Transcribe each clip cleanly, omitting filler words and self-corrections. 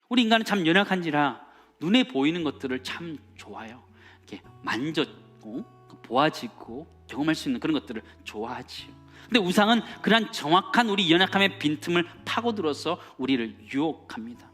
우리 인간은 참 연약한지라 눈에 보이는 것들을 참 좋아요. 이렇게 만졌고 보아지고 경험할 수 있는 그런 것들을 좋아하지요. 근데 우상은 그러한 정확한 우리 연약함의 빈틈을 파고들어서 우리를 유혹합니다.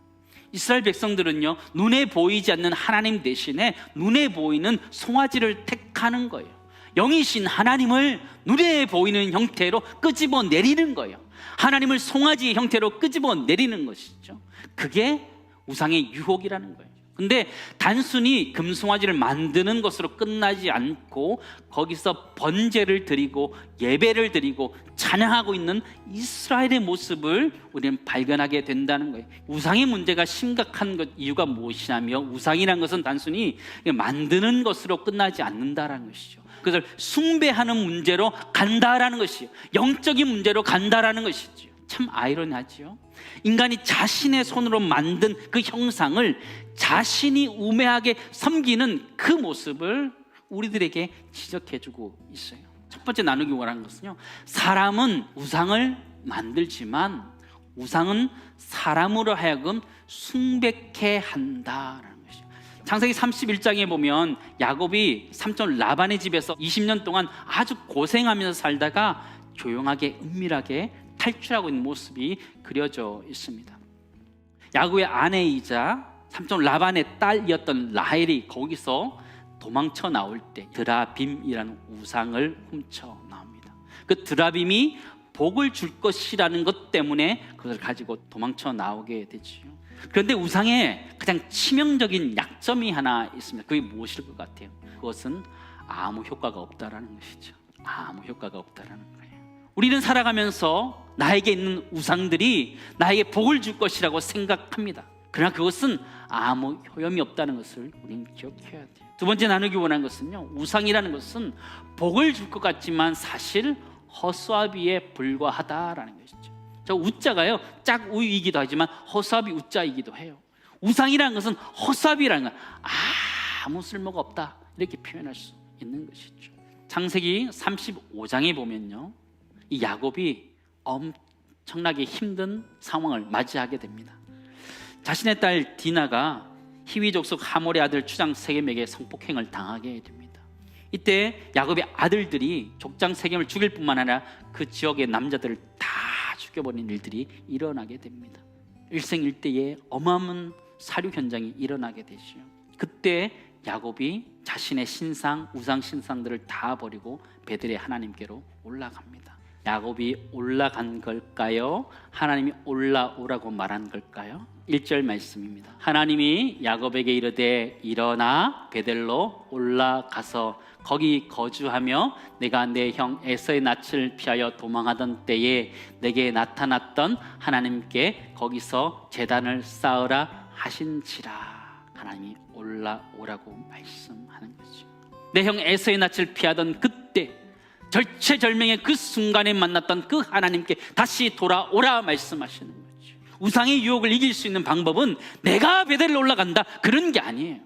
이스라엘 백성들은요, 눈에 보이지 않는 하나님 대신에 눈에 보이는 송아지를 택하는 거예요. 영이신 하나님을 눈에 보이는 형태로 끄집어 내리는 거예요. 하나님을 송아지의 형태로 끄집어 내리는 것이죠. 그게 우상의 유혹이라는 거예요. 근데 단순히 금송아지를 만드는 것으로 끝나지 않고 거기서 번제를 드리고 예배를 드리고 찬양하고 있는 이스라엘의 모습을 우리는 발견하게 된다는 거예요. 우상의 문제가 심각한 것 이유가 무엇이냐며, 우상이란 것은 단순히 만드는 것으로 끝나지 않는다라는 것이죠. 그것을 숭배하는 문제로 간다라는 것이요, 영적인 문제로 간다라는 것이죠. 참 아이러니하지요. 인간이 자신의 손으로 만든 그 형상을 자신이 우매하게 섬기는 그 모습을 우리들에게 지적해주고 있어요. 첫 번째 나누기 원하는 것은요, 사람은 우상을 만들지만 우상은 사람으로 하여금 숭배케 한다라는 것이죠. 창세기 31장에 보면 야곱이 삼촌 라반의 집에서 20년 동안 아주 고생하면서 살다가 조용하게 은밀하게 탈출하고 있는 모습이 그려져 있습니다. 야곱의 아내이자 삼촌 라반의 딸이었던 라헬이 거기서 도망쳐 나올 때 드라빔이라는 우상을 훔쳐 나옵니다. 그 드라빔이 복을 줄 것이라는 것 때문에 그것을 가지고 도망쳐 나오게 되지요. 그런데 우상에 가장 치명적인 약점이 하나 있습니다. 그게 무엇일 것 같아요? 그것은 아무 효과가 없다라는 것이죠. 아무 효과가 없다라는 거예요. 우리는 살아가면서 나에게 있는 우상들이 나에게 복을 줄 것이라고 생각합니다. 그러나 그것은 아무 효험이 없다는 것을 우리는 기억해야 돼요. 두 번째 나누기 원하는 것은요, 우상이라는 것은 복을 줄 것 같지만 사실 허수아비에 불과하다라는 것이죠. 저 우자가요, 짝우이기도 하지만 허수아비 우자이기도 해요. 우상이라는 것은 허수아비라는 건 아무 쓸모가 없다, 이렇게 표현할 수 있는 것이죠. 창세기 35장에 보면요, 이 야곱이 엄청나게 힘든 상황을 맞이하게 됩니다. 자신의 딸 디나가 히위 족속 하몰의 아들 주장 세겜에게 성폭행을 당하게 됩니다. 이때 야곱의 아들들이 족장 세겜을 죽일 뿐만 아니라 그 지역의 남자들을 다 죽여버린 일들이 일어나게 됩니다. 일생일대의 어마어마한 사륙 현장이 일어나게 되죠. 그때 야곱이 자신의 신상, 우상 신상들을 다 버리고 베들의 하나님께로 올라갑니다. 야곱이 올라간 걸까요? 하나님이 올라오라고 말한 걸까요? 1절 말씀입니다. 하나님이 야곱에게 이르되 일어나 베델로 올라가서 거기 거주하며 내가 내 형 에서의 낯을 피하여 도망하던 때에 내게 나타났던 하나님께 거기서 제단을 쌓으라 하신지라. 하나님이 올라오라고 말씀하는 거죠. 내 형 에서의 낯을 피하던 그때 절체절명의 그 순간에 만났던 그 하나님께 다시 돌아오라 말씀하시는 거죠. 우상의 유혹을 이길 수 있는 방법은 내가 베델로 올라간다, 그런 게 아니에요.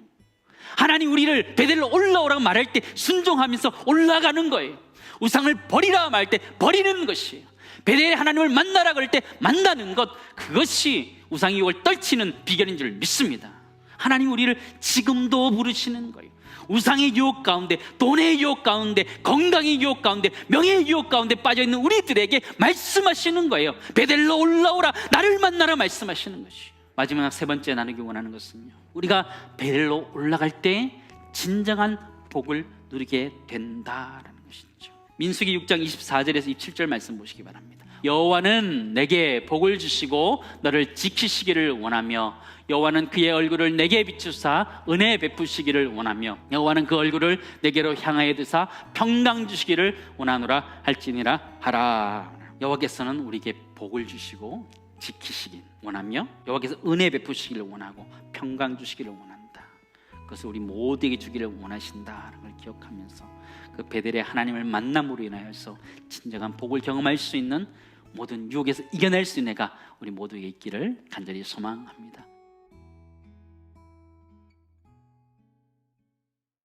하나님 우리를 베델로 올라오라고 말할 때 순종하면서 올라가는 거예요. 우상을 버리라 말할 때 버리는 것이에요. 베델의 하나님을 만나라 그럴 때 만나는 것, 그것이 우상의 유혹을 떨치는 비결인 줄 믿습니다. 하나님 우리를 지금도 부르시는 거예요. 우상의 유혹 가운데, 돈의 유혹 가운데, 건강의 유혹 가운데, 명예의 유혹 가운데 빠져있는 우리들에게 말씀하시는 거예요. 베델로 올라오라, 나를 만나라 말씀하시는 것이에요. 마지막 세 번째 나누기 원하는 것은요, 우리가 베델로 올라갈 때 진정한 복을 누리게 된다라는 것이죠. 민수기 6장 24절에서 27절 말씀 보시기 바랍니다. 여호와는 내게 복을 주시고 너를 지키시기를 원하며 여호와는 그의 얼굴을 내게 비추사 은혜 베푸시기를 원하며 여호와는 그 얼굴을 내게로 향하여 드사 평강 주시기를 원하노라 할지니라 하라. 여호와께서는 우리에게 복을 주시고 지키시길 원하며 여호와께서 은혜 베푸시기를 원하고 평강 주시기를 원한다. 그것을 우리 모두에게 주기를 원하신다는 걸 기억하면서 그 베델의 하나님을 만남으로 인하여서 진정한 복을 경험할 수 있는 모든 유혹에서 이겨낼 수 있는 애가 우리 모두에게 있기를 간절히 소망합니다.